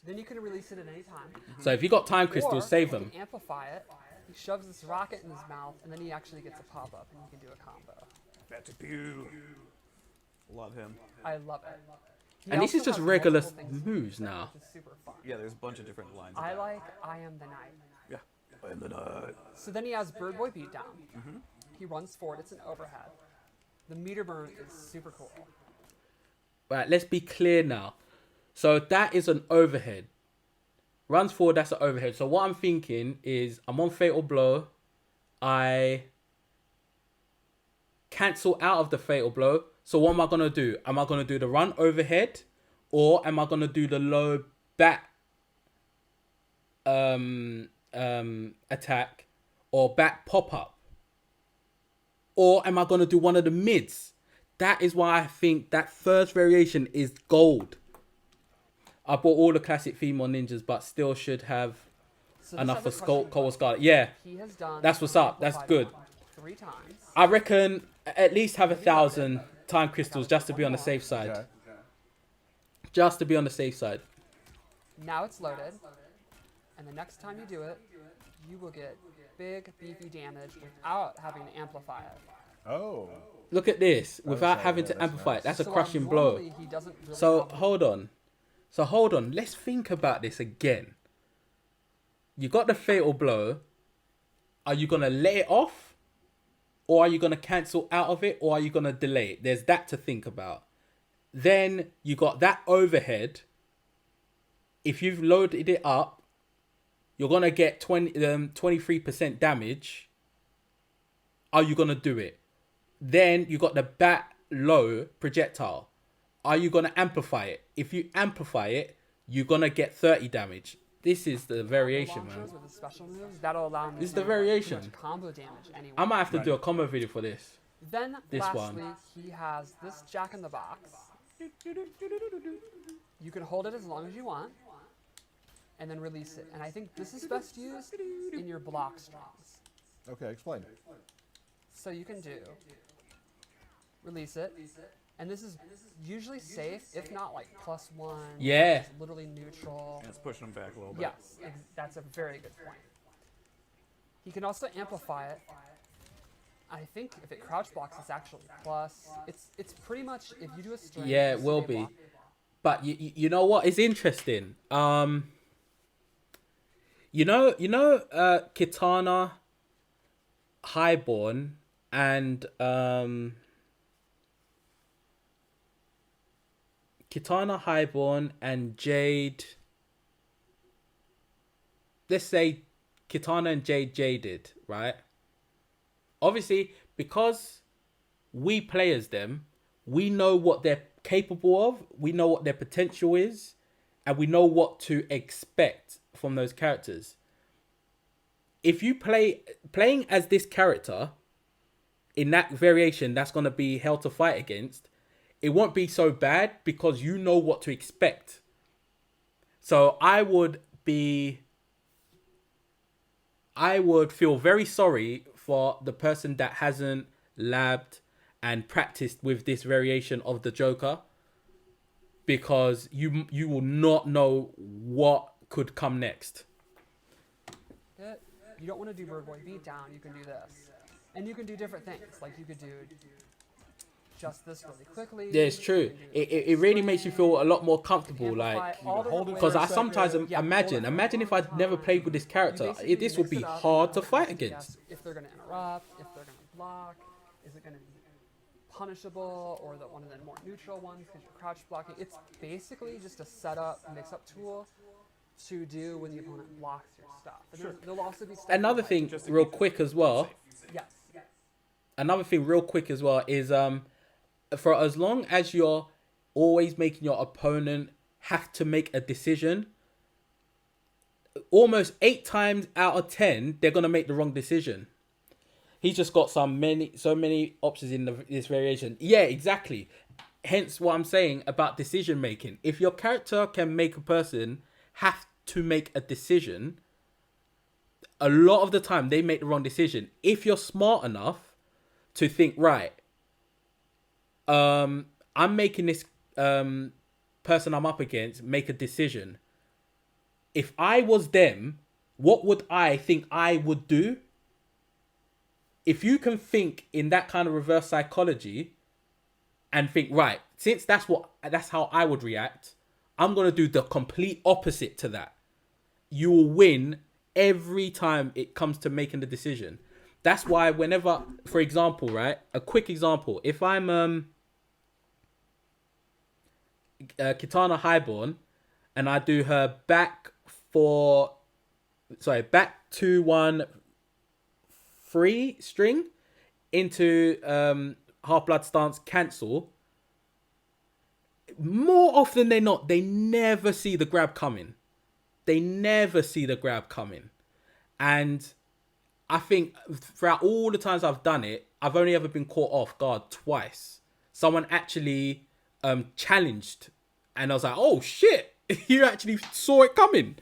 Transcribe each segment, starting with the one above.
Then you can release it at any time. So if you got time Or crystals, save you them. can amplify it. He shoves this rocket in his mouth, and then he actually gets a pop-up, and you can do a combo. That's a pew. Love him. I love it. He And this is also just has regular multiple things to moves use, now. which is super fun. Yeah, there's a bunch of different lines. I of that. like I Am the Night. Yeah. I am the nut. So then he has Bird Boy Beatdown. He runs forward. It's an overhead. The meter burn is super cool. Right, let's be clear now. So that is an overhead. Runs forward, that's an overhead. So what I'm thinking is I'm on Fatal Blow. I cancel out of the Fatal Blow. So what am I going to do? Am I going to do the run overhead? Or am I going to do the low back attack? Or back pop-up? Or am I going to do one of the mids? That is why I think that first variation is gold. I bought all the classic female ninjas, but still should have So enough for this has a crushing Cold blow. Scarlet. Yeah, He has done. That's what's up. That's amplified good. one 3 times. I reckon at least have 1,000 time crystals just to be on the safe side. Okay. Just to be on the safe side. Now it's loaded, and the next time you do it, you will get big, beefy damage without having to amplify it. Oh. Look at this. Without so, having yeah, to that's amplify it. nice. That's a So crushing blow. normally he doesn't really So have- hold on. Let's think about this again. You got the fatal blow. Are you gonna let it off? Or are you gonna cancel out of it? Or are you gonna delay it? There's that to think about. Then you got that overhead. If you've loaded it up, you're gonna get 23% damage. Are you gonna do it? Then you got the bat low projectile. Are you gonna amplify it? If you amplify it, you're gonna get 30 damage. This is the variation, man. launchers with the special moves that'll allow him This is to the do variation. pretty much combo damage anyway. I might have to do a combo video for this. Then this lastly, one. he has this Jack in the Box. You can hold it as long as you want, and then release it. And I think this is best used in your block strings. Okay, explain. So you can do release it, and this is usually safe, if not like +1. Yeah. It's literally neutral. And it's pushing him back a little bit. Yes, that's a very good point. He can also amplify it. I think if it crouch blocks, it's actually plus. It's pretty much if you do a string. Yeah, it it's will a be. block. But you know what is interesting? Kitana, Highborn, and Kitana, Highborn, and Jade. Let's say Kitana and Jade jaded, right? Obviously, because we play as them, we know what they're capable of, we know what their potential is, and we know what to expect from those characters. If you playing as this character in that variation that's going to be hell to fight against, it won't be so bad because you know what to expect. So I would feel very sorry for the person that hasn't labbed and practiced with this variation of the Joker, because you will not know what could come next. You don't want to do Bird Boy Beatdown, you can do this. And you can do different things. Like you could do just this really quickly. Yeah, it's true. You can do It really makes you feel a lot more comfortable, amplify like, all the hold it different because for I a ways. sometimes Yeah, imagine if I'd never played with this You character, basically this would mix be it up hard and to you fight have to against. guess if they're going to interrupt, if they're going to block, is it going to be punishable, or one of the more neutral ones because you're crouch blocking. It's basically just a setup, mix-up tool to do when the opponent blocks your stuff. And there'll also be stuff Another like- thing, Just to real keep it quick as well. Yes. Another thing, real quick as well, is for as long as you're always making your opponent have to make a decision, almost 8 times out of 10 they're gonna make the wrong decision. He's just got so many options in this variation. Yeah, exactly. Hence what I'm saying about decision making. If your character can make a person have to make a decision, a lot of the time they make the wrong decision. If you're smart enough to think, right, I'm making this person I'm up against make a decision. if I was them, what would I think I would do? If you can think in that kind of reverse psychology and think, right, since that's how I would react, I'm going to do the complete opposite to that. You will win every time it comes to making the decision. That's why whenever, for example, right, a quick example, if I'm Kitana Highborn and I do her back 2-1 free string into Half-Blood Stance cancel, more often than not, they never see the grab coming. And I think throughout all the times I've done it, I've only ever been caught off guard twice. Someone actually challenged, and I was like, oh shit, you actually saw it coming.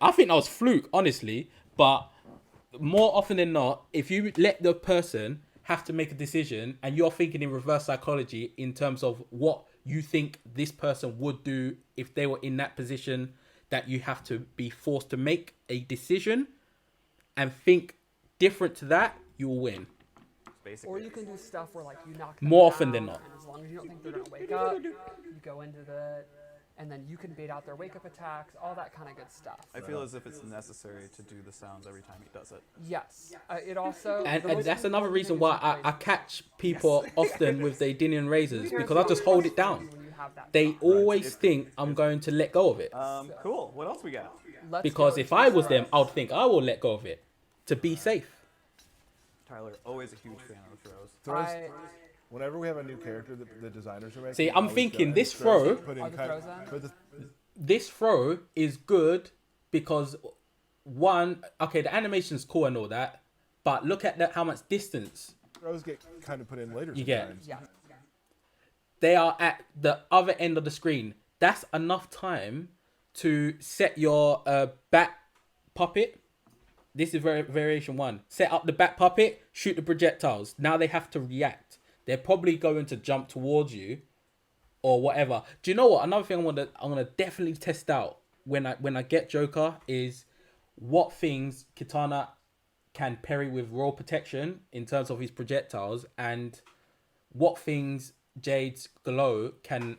I think that was fluke, honestly. But more often than not, if you let the person have to make a decision and you're thinking in reverse psychology in terms of what you think this person would do if they were in that position, that you have to be forced to make a decision and think different to that, you will win. Basically. Or you can do stuff where like you knock them More often down, than not. and as long as you don't think they're gonna wake up, you go into the, and then you can bait out their wake up attacks, all that kind of good stuff. I feel as if it's necessary to do the sounds every time he does it. Yes, it also. And the most that's another important reason thing why is I catch people often with the Dinian razors, Here's because I just hold it down. when you have that They thought. always think I'm going to let go of it. Cool. What else we got? Let's Because go if into I was them, throws. I would think I will let go of it to be safe. Tyler, always a huge fan of the throws. Throws. I- Whenever we have a new character that the designers are making, See, I I'm always thinking go, this and throws throw- put Are in the kind throws of, in? put the, This throw is good because one, okay, the animation's cool and all that, but look at how much distance throws get kind of put in later You get. sometimes. Yeah. they are at the other end of the screen. That's enough time to set your back puppet. This is variation 1. Set up the back puppet, shoot the projectiles. Now they have to react. They're probably going to jump towards you or whatever. Do you know what? Another thing I'm gonna definitely test out when I get Joker is what things Kitana can parry with roll protection in terms of his projectiles, and what things Jade's glow can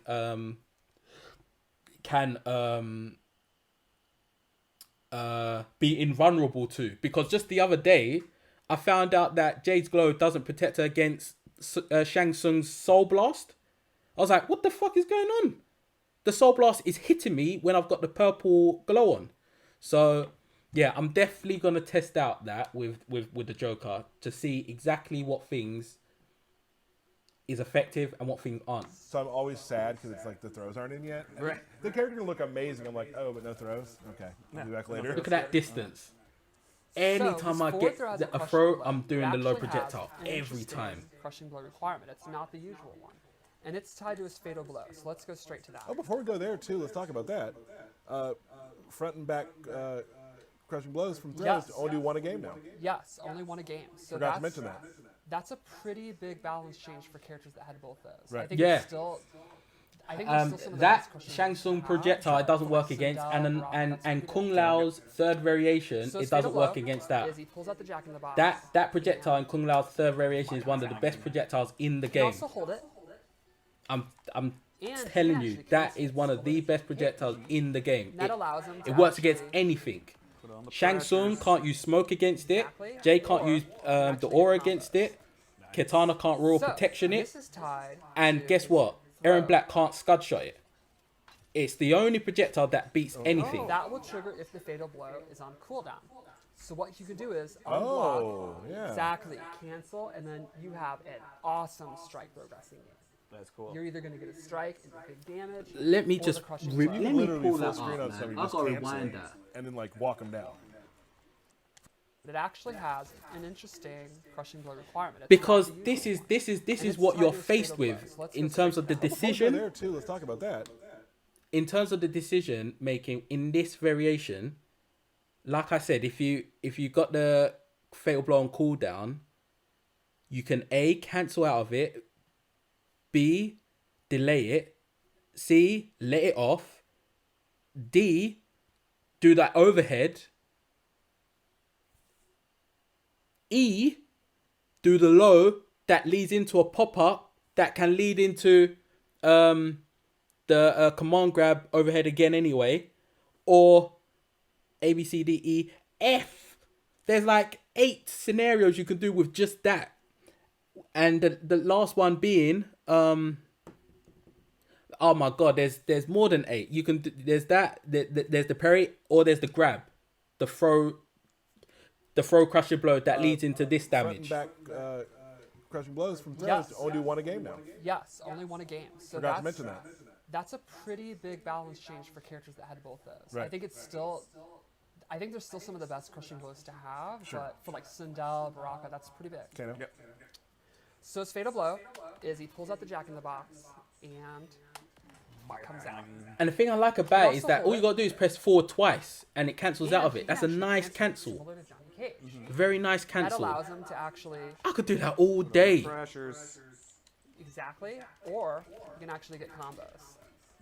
be invulnerable to. Because just the other day, I found out that Jade's glow doesn't protect her against Shang Tsung's Soul Blast. I was like, what the fuck is going on? The Soul Blast is hitting me when I've got the purple glow on. So, yeah, I'm definitely going to test out that with the Joker to see exactly what things is effective and what things aren't. So I'm always sad because it's like the throws aren't in yet. And Right. The character can look amazing. I'm like, oh, but no throws. Okay, I'll be back later. Look at that distance. Anytime I get a throw, I'm doing the low projectile. Every time. Crushing blow requirement. It's not the usual one. And it's tied to his fatal blow. So let's go straight to that. Oh, before we go there too, let's talk about that. Front and back crushing blows from throws. Yes. Only do one a game now. Yes, only one a game. So Forgot to that's, mention that. That's a pretty big balance change for characters that had both those. I Right. think Yeah. it's still. I think there's still some of the That best crushing Shang blows Tsung you have. projectile, it doesn't work Sindel, against, Brock, and that's pretty Kung big. Lao's third variation, So it his fatal doesn't blow work against that. is he pulls out the Jack in the Box. That projectile in Kung Lao's third variation is one of the best projectiles in the You can game. also hold it. I'm And telling he you, actually that cancels. is one of the best projectiles in the game. That allows him to It works against actually- anything. Put on the Shang Tsung pressure. can't use smoke against it. Exactly. Jay can't Or use the actually aura combos. against it. Kitana can't roll So, protection it. This is tied And to guess his what? throw. Aaron Black can't scud shot it. It's the only projectile that beats anything. That will trigger if the fatal blow is on cooldown. So what you can do is unblock, Oh, yeah. exactly, cancel, and then you have an awesome strike progressing game. That's cool. You're either going to get a strike and big damage. Let me or just the crushing re- blow. let me Literally pull full that screen up, on man. somebody, I've just got to cancel rewind it, that. and then like walk them down. It actually has an interesting crushing blow requirement. It's Because not the this usual is one. And it's what tied you're to his faced fatal blow. with So let's in go terms straight of the to that. Before we go decision. there too, let's talk about that. In terms of the decision making in this variation, like I said, if you got the fatal blow on cooldown, you can A, cancel out of it, B, delay it, C, let it off, D, do that overhead. E, do the low that leads into a pop-up that can lead into the command grab overhead again anyway. Or A, B, C, D, E, F. There's like 8 scenarios you can do with just that. And the last one being, oh my god, there's more than 8. You can there's that, there's the parry, or there's the grab, the throw crushing blow that leads into this damage. Front and back crushing blows from throws. Yes. Only do one a game now. Yes, only one a game. So Forgot to mention that. That's a pretty big balance change for characters that had both those. Right. I think there's still some of the best crushing blows to have, Sure. but for like Sindel, Baraka, that's pretty big. Kano? Yep. So his fatal blow is he pulls out the Jack in the Box and comes out. And the thing I like about it is also that all you hold gotta do is press forward twice and it cancels out of it. That's a actually nice cancels cancel. similar to Johnny Cage. Very nice That cancel. allows him to actually I could do that all day. Crashers. exactly, or you can actually get combos.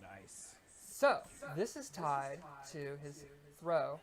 Nice. So this is tied to his throw.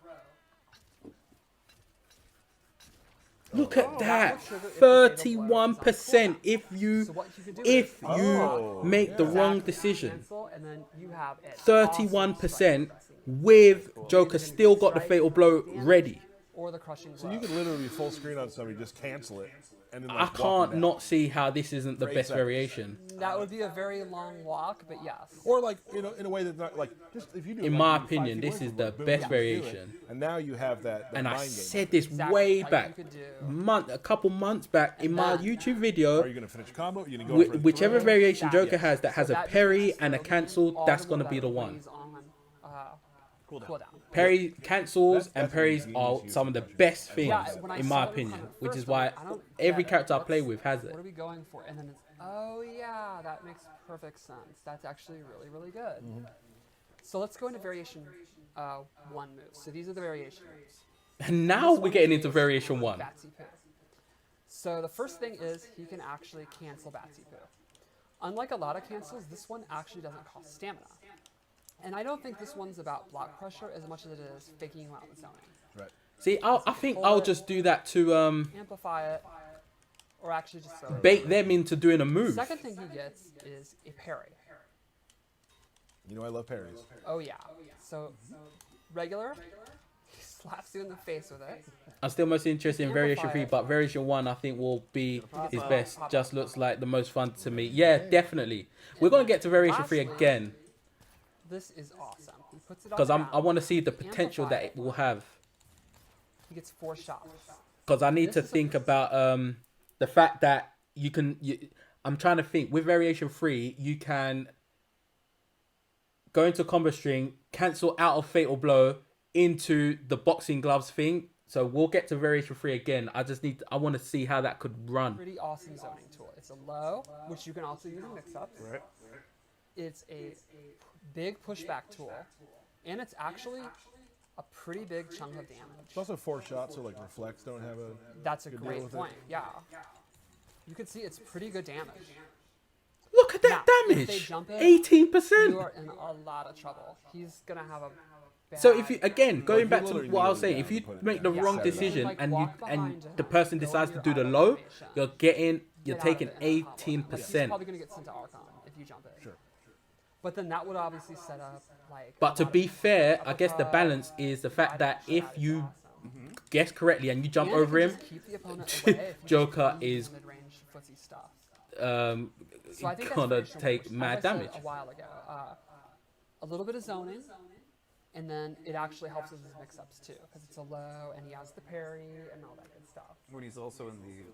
Look at that. will trigger if the fatal blow is on 31% cooldown. if you So what you can do if is you Oh, make the yeah. wrong exactly, decision. cancel, and then you have it. 31% with Joker still got the fatal blow ready. Or the crushing blow. So you could literally be full screen on somebody, just cancel it, and then I like, walk can't them not see how this isn't the For 8 best seconds. variation. That would be a very long walk, but yes. Or like in a way that's not like just if you do. it In like my you do 5 opinion, feet this away is from the it, boom, best you do it, variation. And now you have that And I mind game. said this Exactly, way like back, you could do. a couple months back in my then- YouTube Are video. you gonna finish a combo? Are you gonna go for the Whichever throw? variation That- Joker has that has So a that parry means and a that cancel, all that's the gonna moves be the that one. plays on, cooldown. Parry cancels That's and parries ingenious are use some of the of best things, Yeah, when I in saw my it opinion, on the which first is why one, I don't every get it. character I play What's- with has it. What are we going for? And then it's, oh yeah, that makes perfect sense. That's actually really, really good. Mm-hmm. So let's go into variation 1 moves. So these are the variation moves. And now This we're one getting is into variation 1. Batsy Poo. So the first thing is he can actually cancel Batsy Poo. Unlike a lot of cancels, this one actually doesn't cost stamina. And I don't think this one's about block pressure as much as it is faking you out with zoning. Right. See, I think I'll just do that to Amplify it, or actually just throw it. bait them into doing a The move. second thing he gets is a parry. You know I love parries. Oh yeah. So regular, he slaps you in the face with it. I'm still most interested in variation 3, Amplify it. but variation 1 I think will be his Pop best. up. Just looks like the most fun to me. Yeah, definitely. We're gonna get to variation 3 Lastly, again This is awesome. He puts it on because the I ground. want to see the potential that it will have. He gets 4 shots. Because I need to This is a- think about the fact that you can. I'm trying to think with variation 3, you can go into combo string, cancel out of fatal blow into the boxing gloves thing. So we'll get to variation 3 again. I want to see how that could run. Pretty awesome zoning tool. It's a low, which you can also use in mix-ups. Right. It's a big pushback tool, and it's actually a pretty big chunk of damage. It's also 4 shots, so like reflects don't have a. That's a good deal great with it. point. Yeah. You can see it's pretty good damage. Look at that Now, if they damage. jump it, 18%. You are in a lot of trouble. He's gonna have a bad. So if you again going you back to literally what I was need to saying, if you put it make down. the Yeah. wrong Yeah. decision Like, and walk behind the him, person go decides into to do your the auto low, animation. you're Get out taking of it in a couple. 18%. He's probably gonna get sent to Archon if you jump it. Sure. But then that would obviously set up like. But a to lot be of fair, I guess the uppercut, balance is the fact that side if shot, you awesome. guess correctly and you jump And it over can him, just keep the opponent away if you Joker just use is mid-range footsie stuff. um, So I think that's gonna variation take one, which, mad as I said damage. a while ago. A little bit of zoning, and then it actually helps with his mix-ups too, because it's a low and he has the parry and all that good stuff. When he's also in the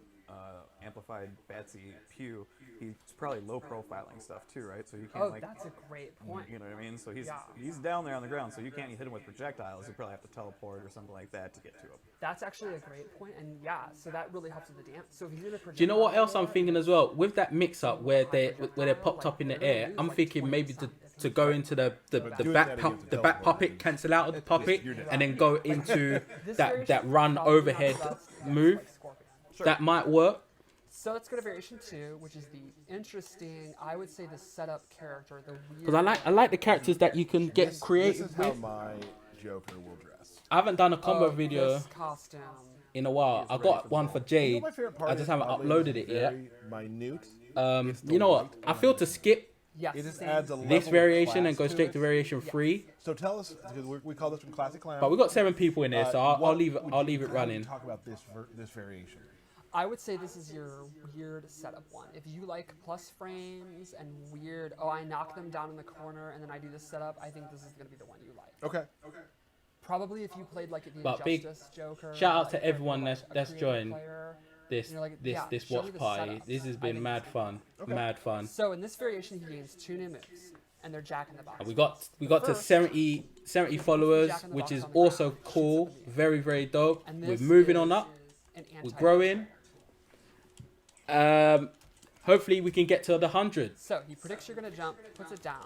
amplified Batsy Pew, he's probably low profiling stuff too, right? So you can't Oh, like, that's a great point. you know what I mean? So he's Yeah. he's down there on the ground, so you can't hit him with projectiles. You probably have to teleport or something like that to get to him. That's actually a great point, and yeah, so that really helps with the dance. So if he's in a Do you know what projectile else I'm war, thinking as well? With that mix-up where they're popped up in the air, I'm thinking maybe to go into the doing back that pup, against the the back teleport puppet, is- cancel out of the puppet, you're dead. and then go into this that variation run probably not overhead the best against, move. like, Scorpion. That might work. So let's go to variation 2, which is the interesting, I would say the setup character, the weird. Because I like the characters that you can get This creative is how with. my Joker will dress. I haven't done a combo video This costume. in a while. I got one for You know Jade. my favorite part I just is, haven't oddly, uploaded it's it yet. very minute. It's the You know what? light I feel to skip Yes. It just same. adds a this level of variation and class go straight it. to variation 3. So tell us, because we call this from Classic Clown. But we got 7 people in here, so I'll what leave it. would I'll you- leave it how would you running. Talk about this variation. I would say this is your weird setup one. If you like plus frames and weird, oh, I knock them down in the corner and then I do this setup, I think this is going to be the one you like. Okay. Probably if you played like the But big Injustice Joker. shout out like, to if you're everyone like that's a creative joined player, This and you're like, yeah, this show me watch the party. setups. This has I been think mad it's fun. Okay. Mad fun. So in this variation, he gains 2 new moves, and they're Jack in the Box. We got to First, 70 followers, Jack in the which Box is on the also ground, shoots cool. up in the air. Very, very dope. And We're this moving on is up. an We're anti-air. growing. Hopefully we can get to the 100. So he predicts you're going to jump, puts it down,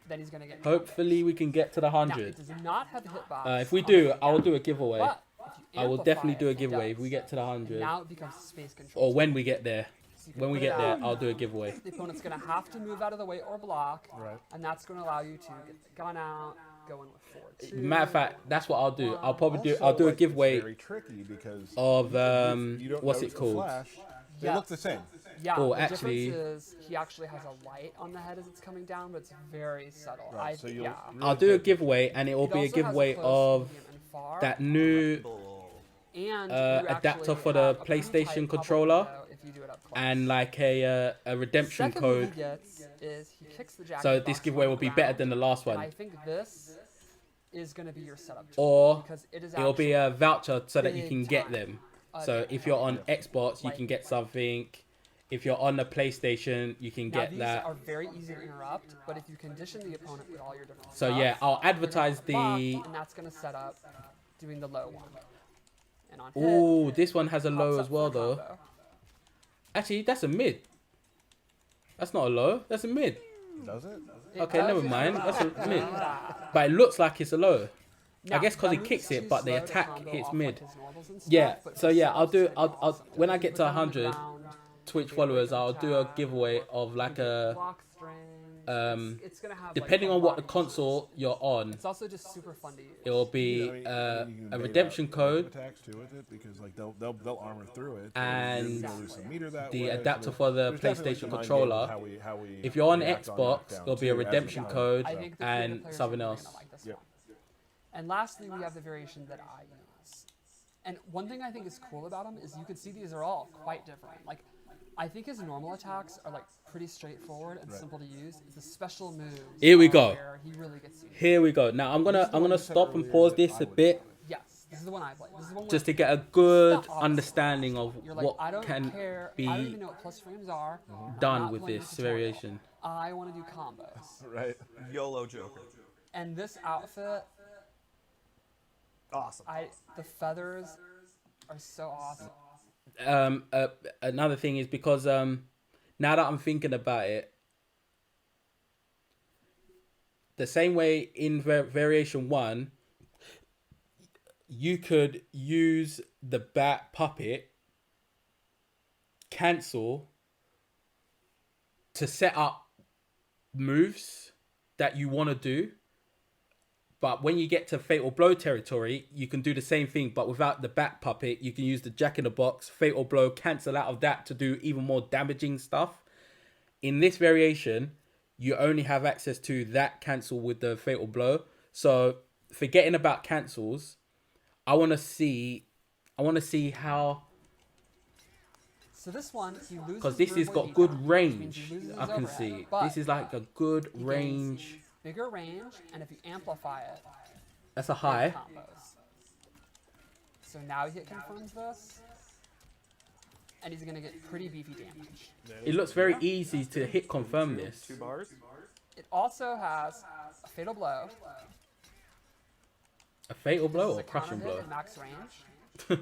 then he's going to get. Hopefully we can get to the Now, 100. it does not have a hitbox. If we on do, the I will down. do a giveaway. But if you I will amplify definitely do a it, it giveaway if does. we get to the And 100. now it becomes space control. Or when we get there. So you can When we put it get there, out. I'll do a giveaway. The opponent's going to have to move out of the way or block, Right. and that's going to allow you to get the gun out, go in with 4-2. Matter of fact, that's what I'll do. I'll probably do. Also, I'll do a like, giveaway It's very tricky because of you don't what's notice it the called? Flash. They Yeah. look the same. Yeah, Oh, the actually- difference is he actually has a light on the head as it's coming down, but it's very subtle. Right, so you'll yeah. really I'll do a take- giveaway, and it will It be a also has giveaway close, of medium, and far, that new and adapter actually for the have a pretty PlayStation tight bubble controller window if you do it up close. and like a redemption Second code. move he gets is he kicks the jack So in the this box giveaway on will the be better ground, than the last and I one. think this is going to be your setup tool, Or because it is it'll be a actually voucher so that you big can get time. them. a So if you're on Xbox, you like- can get something. If you're on the PlayStation, you can Now get these that. are very easy to interrupt, but if you condition the opponent with all your different So stuff, yeah, I'll they're advertise gonna block, the. and that's going to set up doing the low one. And on hit, Ooh, this one has a pops low up as for well a though. combo. Actually, that's a mid. That's not a low. That's a mid. Does it? It Okay, does never have mind. a That's a low. mid. But it looks like it's a low. Now, guess 'cause that he move kicks is it, too but the slow to attack combo hits off, mid. like, his normals and Yeah, stuff, but so for yeah, I'll setups, do. it's I'll awesome. when I You get put to down on the 100 ground, Twitch take followers, the I'll do a attack, giveaway of like a. block strings. It's gonna have, Depending like, on what the block console you're on, It's also just super fun to use. it will be You can a bait redemption out code attacks too with it because like they'll armor through it. and you're gonna lose some meter that the way, so adapter there's- for the there's definitely PlayStation some mind controller. games with how we If you're on react Xbox, knockdown there'll be a too, as redemption you go. code I think the and creative players something are really else. gonna like this Yep. one. And lastly, we have the variation that I use. And one thing I think is cool about him is you can see these are all quite different. Like, I think his normal attacks are like pretty straightforward and Right. simple to use. The special moves. Here we are go. Where he really gets you. Here we go. Now I'm This is the I'm one gonna you said stop and earlier pause that this I a would bit play. Yes, this is the one I play. This is the one just to where get a good It's the opposite. understanding of you're like, what I don't can care. I don't even be know what plus frames are. I'm done not with playing this a tutorial. variation. I want to do combos. Right. YOLO Joker. And this outfit, Awesome. the feathers are so awesome. Another thing is because now that I'm thinking about it, the same way in variation 1, you could use the bat puppet cancel to set up moves that you want to do. But when you get to Fatal Blow territory, you can do the same thing, but without the bat puppet, you can use the Jack in the Box, Fatal Blow, cancel out of that to do even more damaging stuff. In this variation, you only have access to that cancel with the Fatal Blow. So forgetting about cancels, I want to see how, So this one, he loses. because this has move got weight good down, which range. means he loses I can overhead, see but this is like a good he gains range. bigger range, and if you amplify it, That's a you get high. combos. So now he confirms this, and he's gonna get pretty beefy damage. It looks very easy to hit confirm this. 2 bars. It also has a fatal blow. A fatal This blow is or a crushing counter hit blow? at max range.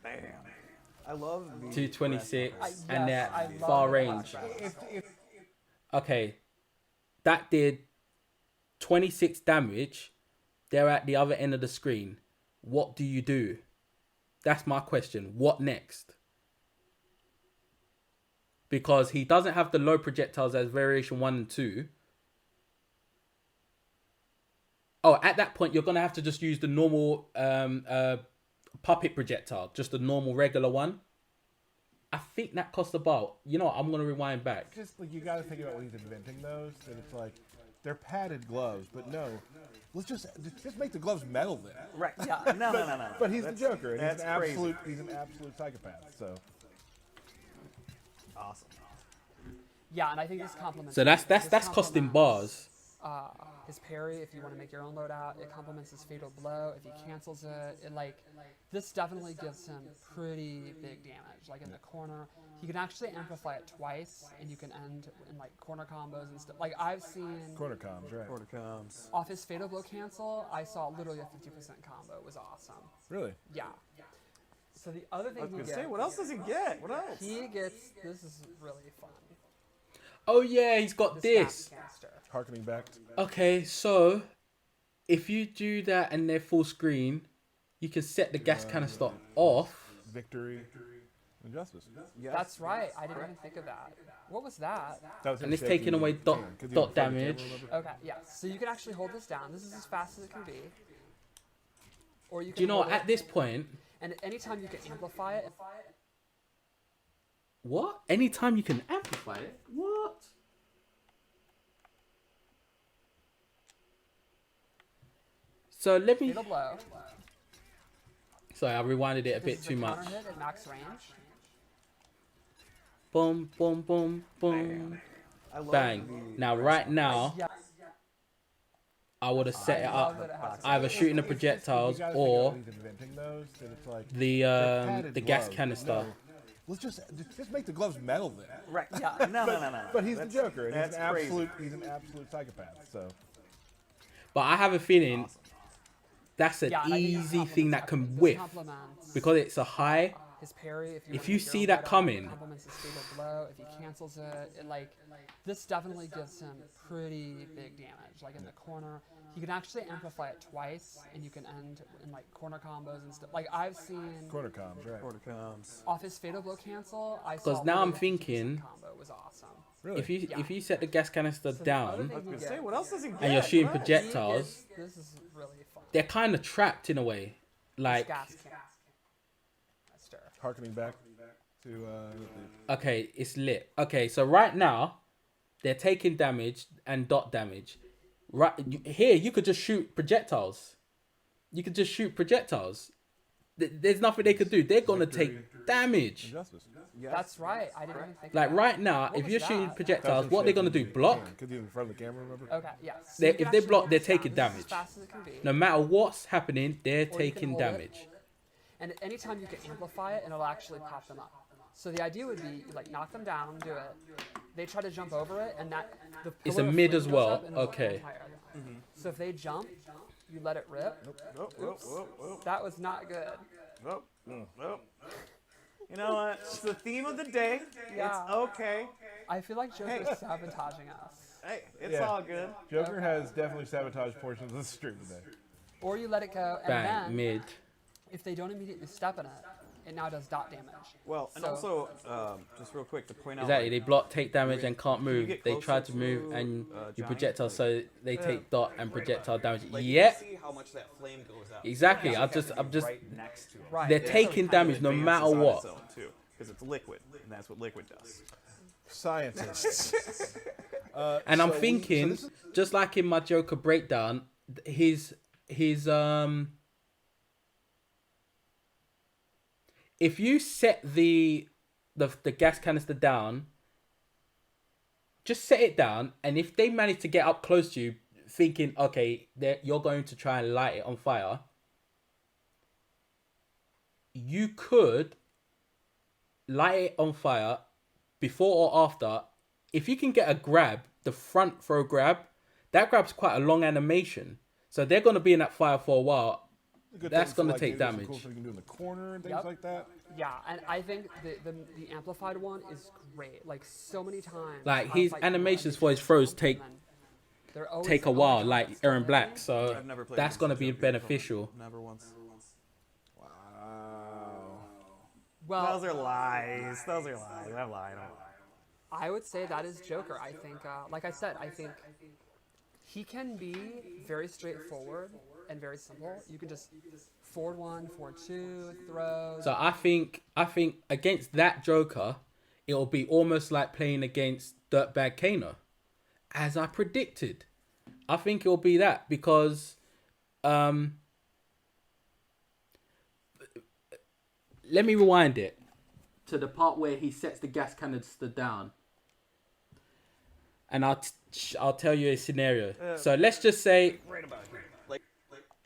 Bam. I love the 226 yes, and I that love far the range. flashbacks. Okay, that did 26 damage. They're at the other end of the screen. What do you do? That's my question. What next? Because he doesn't have the low projectiles as variation 1 and 2. Oh, at that point, you're going to have to just use the normal puppet projectile, just the normal regular one. I think that costs about, you know what, I'm going to rewind back. Just like you got to think about when he's inventing those, that it's like they're padded gloves, but no, let's just make the gloves metal then. Right. Yeah. No. But he's the Joker, and that's crazy. he's an absolute psychopath. So Awesome. Yeah, and I think this complements. So that's this costing complements, bars. His parry, if you want to make your own loadout, it complements his fatal blow. If he cancels it, this definitely gives him pretty big damage. Like in the corner, he can actually amplify it twice, and you can end in like corner combos and stuff. Like I've seen corner comms, right? Quarter comes. off his fatal blow cancel, I saw literally a 50% combo. It was awesome. Really? Yeah. So the other thing I was he gonna gets, say, what else does he get? What else? he gets. This is really fun. Oh, yeah, he's got this. Gas canister. Harkening back. Okay, so if you do that and they're full screen, you can set the gas canister off. Victory and justice. Yes. That's right. I didn't even think of that. What was that? That was him And it's shaking taking away the dot- can, 'cause he dot was in front of the damage. camera, remember? Okay, yeah. So you can actually hold this down. This is as fast as it can be. Or you can Do you know hold what? At it, this point, and anytime you can amplify it, what? Anytime you can amplify it? What? So let me. fatal blow. Sorry, I rewinded it a This bit is too much. counter hit at max range. Boom, boom, boom, boom. I love Bang. the Now, right now, Yes. I would have set it love that up it has either shooting the You projectiles gotta think about or when he's inventing those, that it's like the they're padded gas gloves, but canister. no, let's just make the gloves metal then. Right. Yeah. No. But he's the That's- Joker, and that's crazy. he's an absolute psychopath. So But I have a feeling Awesome. that's an Yeah, and I think this easy thing that can this whiff complements because it's a high. his parry. If If wanna you make your see own that loadout, coming- it complements his fatal blow. If he cancels it, this definitely gives him pretty big damage. Like in the corner, he can actually amplify it twice, and you can end in like corner combos and stuff. Like I've seen corner comms, right? Quarter comes. off his fatal blow cancel, I saw 'Cause now I'm literally a 50% thinking- combo. It was awesome. Really? If you set the gas canister So the other down thing I was he gonna say, gets- what else does he get? and you're shooting What? he projectiles, gets- this is really fun. they're kind of trapped in a way. Like, Gas canister. Harkening back to okay, it's lit. Okay, so right now, they're taking damage and dot damage. Right here, you could just shoot projectiles. You could just shoot projectiles. There's nothing they could do. They're gonna take damage. justice. Yes. That's right. I didn't even think. Like of that. right now, What if was you're that? shooting That was projectiles, him what they're gonna shaking do? the Block. can, 'cause he was in front of the camera, remember? Okay, yeah. So They- you can if they actually block, hold they're this down. taking This is damage. As fast as it can be. No matter what's happening, they're Or you can taking hold it, damage. And anytime you can amplify it, and it'll actually pop them up. So the idea would be like knock them down, do it. They try to jump over it, and that the It's pillar a of mid flame as goes well, up and it'll okay. amplify it. So if they jump, you let it rip. Whoop. That was not good. You know what? It's the theme of the day. Yeah. It's okay. I feel like Joker's sabotaging us. Hey, it's Yeah. all good. Joker has definitely sabotaged portions of the stream today. Or you let it go, and Bang, then mid. if they don't immediately step in it, it now does dot damage. Well, and So- also, just real quick to point out, Exactly, they block, take damage, and can't you move. get They closer try to move, to, and you Johnny? projectile, so they take dot and projectile damage. Like, you Yep, can see how much that flame goes out. exactly. You I'm just, have to be I'm just. right next to it. Right. They're Yeah, so taking it kind of damage no advances matter on what. its own, too, because it's liquid, and that's what liquid does. Scientists. And I'm So thinking, this is- just like in my Joker breakdown, his if you set the gas canister down, just set it down, and if they manage to get up close to you, thinking, okay, you're going to try and light it on fire, you could light it on fire before or after. If you can get a grab, the front throw grab, that grab's quite a long animation. So they're going to be in that fire for a while. Good That's thing for, gonna like, take maybe some damage. Cool stuff you can do in the corner and things Yep. like that. Yeah, and I think the amplified one is great. Like so many times. Like, I'll his fight people animations and they for his just throws jump, take and then they're always take a like, oh my while, God, like that's Aaron so Black. amazing. So I've never played that's against going to the be Joker beneficial. Never once. Wow. Well, Those are lies. Those are lies. I'm lying. I would say that is Joker. I think, like I said, I think he can be very straightforward and very simple. You can just forward 1, forward 2, throws. So I think against that Joker, it'll be almost like playing against Dirtbag Kano, as I predicted. I think it'll be that because let me rewind it to the part where he sets the gas canister down, and I'll tell you a scenario. So let's just say Right about here. Like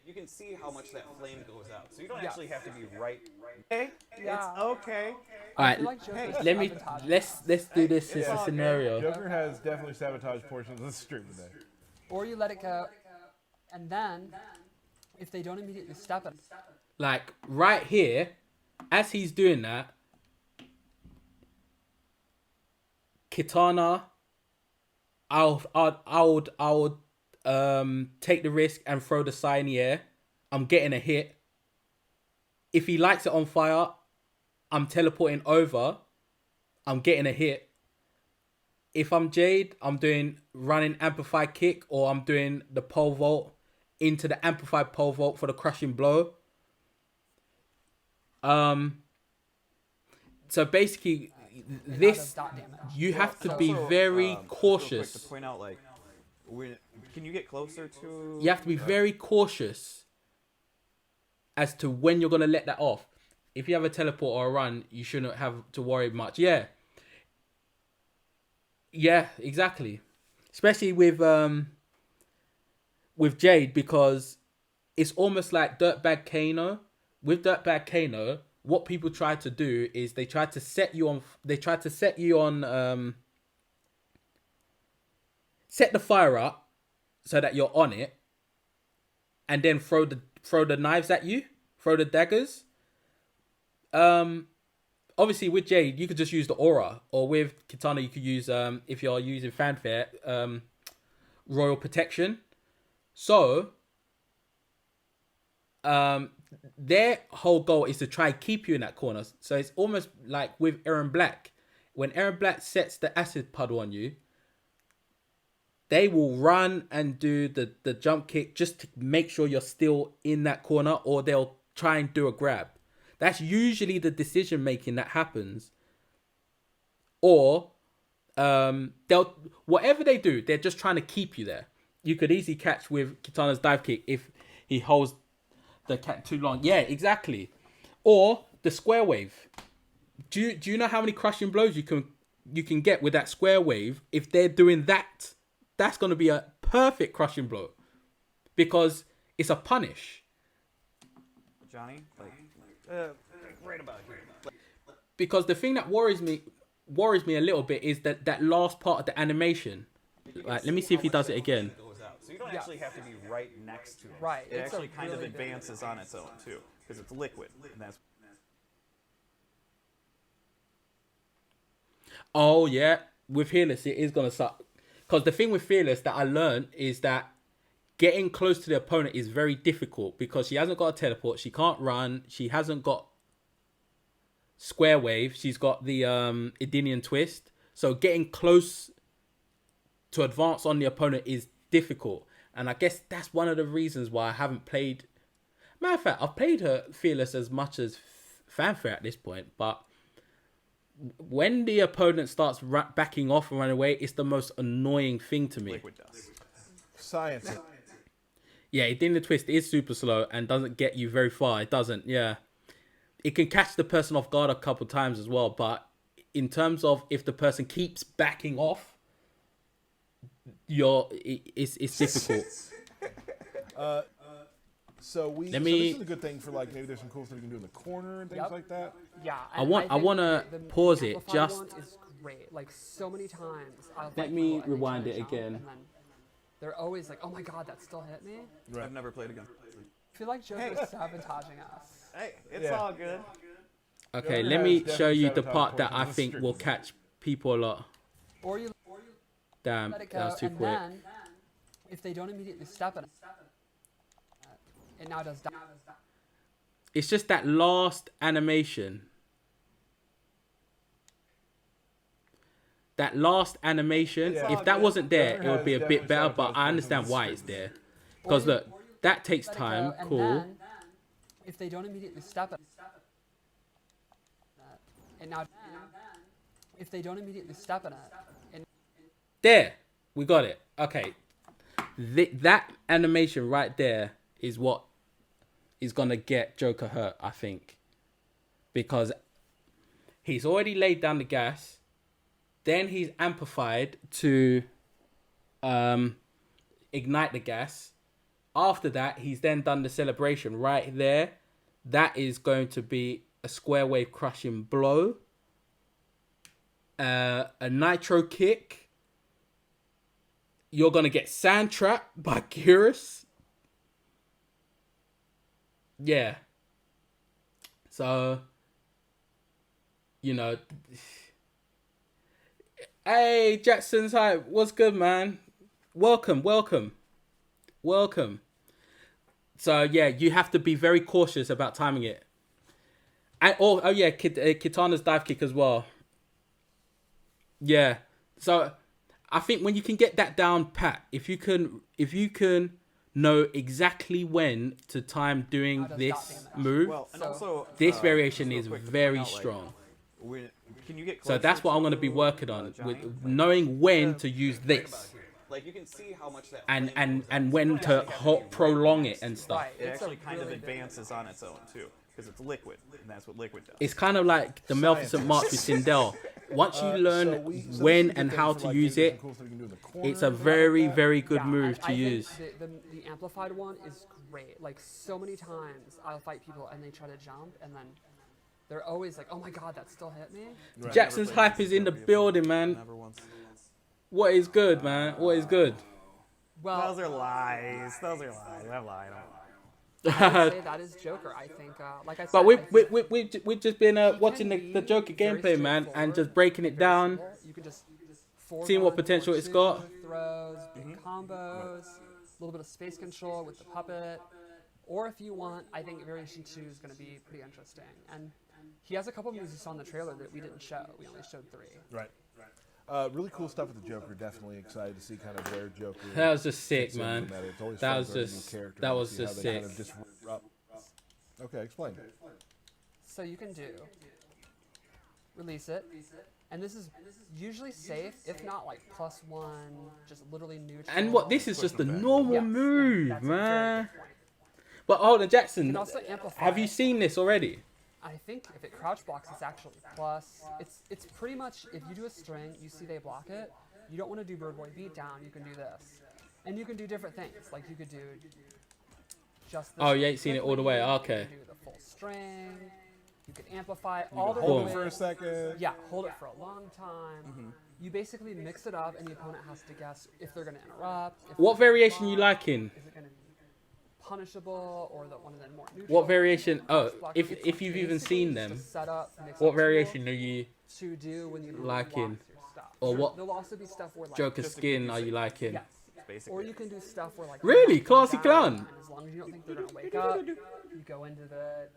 you can see how much that flame goes out. So you don't Yeah. actually have to be right. Okay, Yeah. it's okay. all right. I feel like Joker's Let me sabotaging let's do this as a all scenario. Joker has definitely sabotaged portions of the stream today. Or you let it go, and then if they don't immediately step it, Like right here, as he's doing that, Kitana, I would take the risk and throw the sign in the air. I'm getting a hit. If he lights it on fire, I'm teleporting over. I'm getting a hit. If I'm Jade, I'm doing running amplified kick, or I'm doing the pole vault into the amplified pole vault for the crushing blow. So basically, and now this does dot damage. you have to And be also, very just real quick cautious. to point out, like, can you get closer to? You have to be very cautious as to when you're gonna let that off. If you have a teleport or a run, you shouldn't have to worry much. Yeah, exactly. Especially with Jade, because it's almost like Dirtbag Kano. With Dirtbag Kano, what people try to do is they try to set you on. Set the fire up so that you're on it, and then throw the knives at you, throw the daggers. Obviously with Jade, you could just use the aura, or with Kitana, you could use if you're using fanfare, royal protection. So, their whole goal is to try and keep you in that corner. So it's almost like with Aaron Black. When Aaron Black sets the acid puddle on you, they will run and do the jump kick just to make sure you're still in that corner, or they'll try and do a grab. That's usually the decision making that happens. Or they'll whatever they do, they're just trying to keep you there. You could easily catch with Kitana's dive kick if he holds the cat too long. Yeah, exactly. Or the square wave. Do you know how many crushing blows you can get with that square wave? If they're doing that, that's going to be a perfect crushing blow, because it's a punish. Johnny, like, right about here. Because the thing that worries me a little bit is that last part of the animation. Like, let me see if he does it again. Goes out. So you don't Yeah. actually have to be right next to it. Right, It it's a actually kind really of big advances on its own too, because it's liquid, and that's. Oh yeah, with Fearless it is gonna suck. Because the thing with Fearless that I learned is that getting close to the opponent is very difficult, because she hasn't got a teleport, she can't run, she hasn't got square wave, she's got the Edenian twist. So getting close to advance on the opponent is difficult. And I guess that's one of the reasons why I haven't played. Matter of fact, I've played her Fearless as much as Fanfare at this point, but when the opponent starts backing off and running away, it's the most annoying thing to me. Liquid dust. Science. Yeah, Edenian twist is super slow and doesn't get you very far. It doesn't, yeah. It can catch the person off guard a couple times as well, but in terms of if the person keeps backing off, it's difficult. So this is a good thing for, like, maybe there's some cool stuff you can do in the corner and things Yep. like that. Yeah, I and want- I think wanna the pause it, amplified just- one is great. Like, so many times I'll Let like me go and they rewind try to it jump, again. and then they're always like, "Oh my god, that still hit me." Right. I've never played again. I feel like Joker's sabotaging us. Hey, it's Yeah. all good. Okay, Joker let has me definitely show you the sabotaged part that I portions of the think stream. will catch people a lot. Or you Damn, let it go, that was too and quick. then if they don't immediately step it, it now does damage. It's just that last animation. that last animation, Yeah. if that wasn't there, Governor it would has be a bit definitely better. But sabotaged I portions understand of the why script. it's there. Because look, that takes let it go, time. and Cool. then, if they don't immediately step it, and now, if they don't immediately step in it, and There, we got it. Okay, that animation right there is what is gonna get Joker hurt, I think, because he's already laid down the gas, then he's amplified to ignite the gas. After that, he's then done the celebration right there. That is going to be a square wave crushing blow, a nitro kick. You're gonna get Sand Trap by Curious. Yeah. So, you know. Hey, Jackson's hype. What's good, man? Welcome. So, yeah, you have to be very cautious about timing it. And, oh yeah, Kitana's dive kick as well. Yeah. So, I think when you can get that down pat, if you can know exactly when to time doing How does this that damage? move, Well, and So- also this just variation real is quick to point very out, like, strong. can you get So that's what I'm going to be working on, with giant? knowing when to use this Like you can see how much that and flame goes and up. when to prolong it and stuff. right, It it's a actually kind of really big advances on its own too, because it's liquid, and that's what liquid does. It's kind of like the Maleficent March with Sindel. Once you learn when and how to use it, it's a very, very good Yeah, move I to think use. The amplified one is great. Like so many times, I'll fight people and they try to jump, and then they're always like, "Oh my god, that still hit me." Jackson's hype is in the building, man. Never once. What is good, man? What is good? Well, Those are lies. I'm lying. I would say that is Joker. I think, like I said, But I think we've just been he watching can the be Joker very gameplay, man, and straightforward, just breaking it very down. simple. You can just forward seeing what one, potential forward it's two, got. Throws, big combos, a little bit of space control with the puppet. Or if you want, I think Variation 2 is going to be pretty interesting. And he has a couple moves you saw in the trailer that we didn't show. We only showed 3. Right. Really cool stuff with the Joker. Definitely excited to see kind of where Joker. That was just sick, fits in man. with that. It's always That fun was learning new just- characters that and was see how just they kind sick. of disrupt. Okay, explain. So you can do release it, and this is usually safe, if not like +1, just literally neutral. And what this is just a normal Yes, move, that's a very man. good point. But hold on, You Jackson, can also amplify. have you seen this already? I think if it crouch blocks, it's actually plus. It's pretty much if you do a string, you see they block it. You don't want to do bird boy beatdown. You can do this, and you can do different things. Like you could do just. This Oh, you ain't seen it all the way. quickly, Okay. You can do the full string. You can amplify all the Hold way. it for a second. Yeah, hold it for a long time. You basically mix it up, and the opponent has to guess if they're going to interrupt. If What they're gonna variation you block, liking? Is it going to be punishable or the one of the more neutral? What variation? Oh, block? if It's you've even basically seen just a them, setup, mix what up variation tool are you to do when you liking? block your stuff. Or what There'll also be stuff where like Joker Just to skin keep are you liking? yes. Basically. Or you can do stuff where like Really? you knock Classy them down, clown? and as long as you don't think they're gonna wake up, you go into the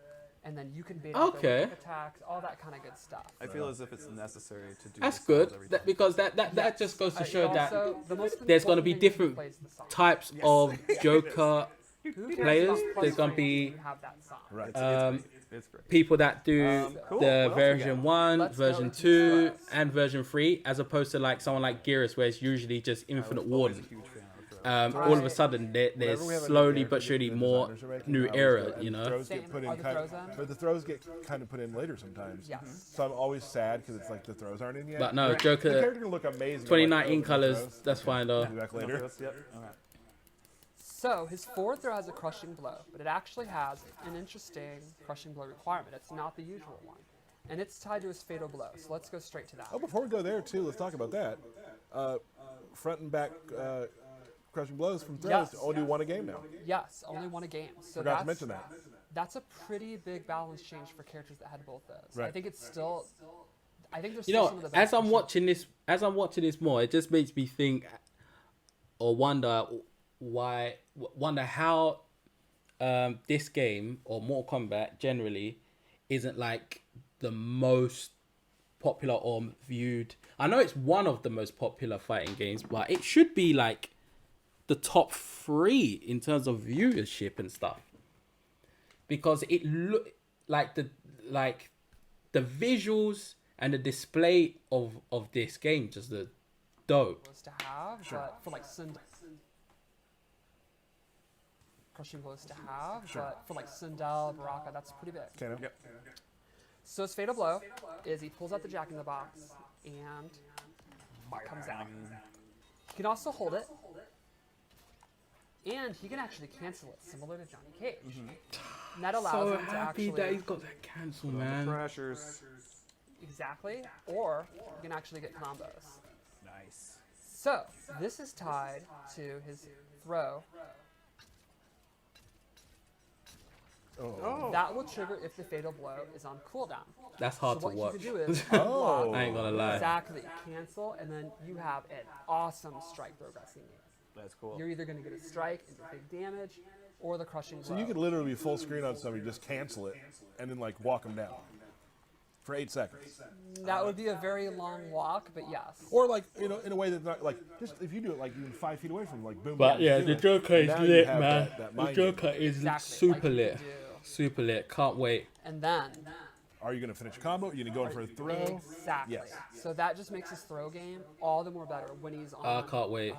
and then you can bait out Okay. their weak attacks, all that kind of good stuff. I feel as if it's necessary to do. That's the good. songs every That, time. because that just goes to It show that also- the most there's gonna important be thing is who different plays the song. types of Joker Who cares players. about plus There's gonna range be when you have that song? Right. It's great. people that do Cool. the What else we version got? 1, Let's go version into 2, throws. and version 3, as opposed to like someone like Geras, where it's usually just infinite Always a warden. huge fan of the throw. All of a Right. sudden, there's Whenever we have a new slowly character but that surely the more designers are making, new I always era, go- and you the know? throws Same. get put Are in the kind throws in? but the throws get kind of put in later sometimes. Yes. So I'm always sad because it's like the throws aren't in yet. But no, The Joker character can look amazing. I'm like, 2019 oh, no colors, throws. that's fine though. We'll be back No later. throws? Yep. Okay. So his forward throw has a crushing blow, but it actually has an interesting crushing blow requirement. It's not the usual one, and it's tied to his fatal blow. So let's go straight to that. Oh, before we go there too, let's talk about that. Front and back crushing blows from throws. Yes. Only do one a game now. Yes, only one a game. So Forgot to that's, mention that. That's a pretty big balance change for characters that had both those. I Right. think it's still. I think there's You still know, some of the best. as I'm machines. watching this more, it just makes me think or wonder how this game or Mortal Kombat generally isn't like the most popular or viewed. I know it's one of the most popular fighting games, but it should be like the top 3 in terms of viewership and stuff, because it look like the visuals and the display of this game just the dope. blows to have, but for like crushing blows to have, but for like Sindel, Baraka, that's pretty big. Kano. Yep. So his fatal blow is he pulls out the Jack in the Box and it comes out. He can also hold it, and he can actually cancel it, similar to Johnny Cage. And that allows So him to happy actually that he's got that cancel, man. Pressures. exactly, or he can actually get combos. Nice. So this is tied to his throw. Oh. That will trigger if the fatal blow is on cooldown. That's hard so to what watch. you can do is Oh. block, I ain't gonna lie. exactly, cancel, and then you have an awesome strike progressing game. That's cool. You're either going to get a strike and do big damage, or the crushing blow. So you could literally be full screen on somebody, just cancel it, and then like walk them down for 8 seconds. That would be a very long walk, but yes. Or like in a way that's not like just if you do it like even 5 feet away from them, like boom. But boom, yeah, do the it. Joker is Now you lit, have man. that The mind game. Joker is Exactly, super like you lit. do. Super lit. Can't wait. And then, Are you gonna finish a combo? Are you gonna go in for a throw? exactly. Yes. So that just makes his throw game all the more better when he's on. I can't wait.